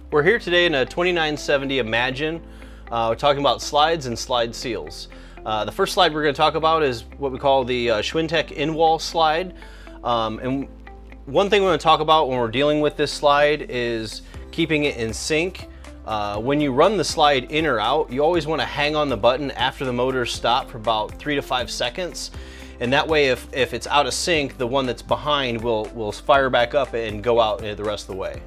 We're here today in a 2970 Imagine. We're talking about slides and slide seals. The first slide we're going to talk about is what we call the Schwintek in-wall slide. And one thing we want to talk about when we're dealing with this slide is keeping it in sync. When you run the slide in or out, you always want to hang on the button after the motor's stopped for about 3 to 5 seconds. And that way, if it's out of sync, the one that's behind will fire back up and go out the rest of the way.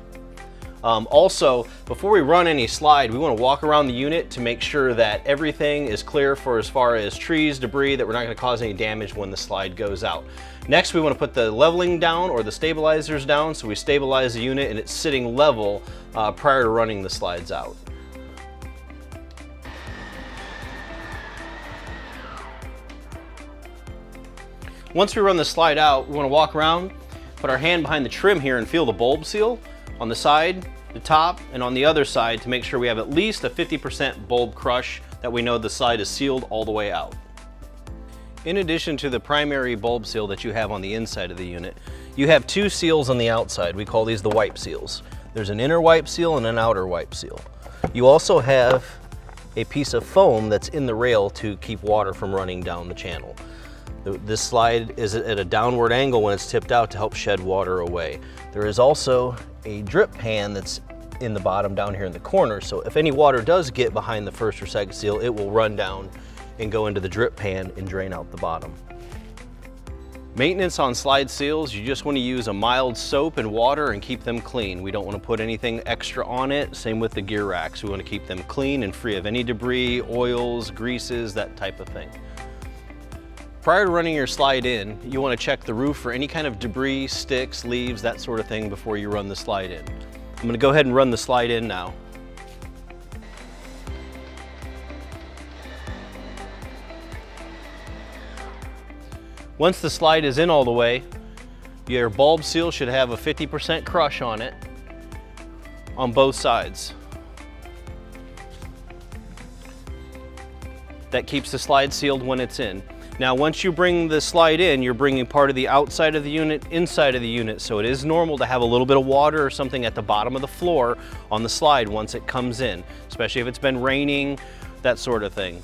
Also, before we run any slide, we want to walk around the unit to make sure that everything is clear for as far as trees, debris, that we're not going to cause any damage when the slide goes out. Next, we want to put the leveling down or the stabilizers down, so we stabilize the unit and it's sitting level prior to running the slides out. Once we run the slide out, we want to walk around, put our hand behind the trim here and feel the bulb seal on the side, the top, and on the other side to make sure we have at least a 50% bulb crush that we know the slide is sealed all the way out. In addition to the primary bulb seal that you have on the inside of the unit, you have two seals on the outside. We call these the wipe seals. There's an inner wipe seal and an outer wipe seal. You also have a piece of foam that's in the rail to keep water from running down the channel. This slide is at a downward angle when it's tipped out to help shed water away. There is also a drip pan that's in the bottom down here in the corner, so if any water does get behind the first or second seal, it will run down and go into the drip pan and drain out the bottom. Maintenance on slide seals, you just want to use a mild soap and water and keep them clean. We don't want to put anything extra on it. Same with the gear racks. We want to keep them clean and free of any debris, oils, greases, that type of thing. Prior to running your slide in, you want to check the roof for any kind of debris, sticks, leaves, that sort of thing before you run the slide in. I'm going to go ahead and run the slide in now. Once the slide is in all the way, your bulb seal should have a 50% crush on it on both sides. That keeps the slide sealed when it's in. Now, once you bring the slide in, you're bringing part of the outside of the unit inside of the unit, so it is normal to have a little bit of water or something at the bottom of the floor on the slide once it comes in, especially if it's been raining, that sort of thing.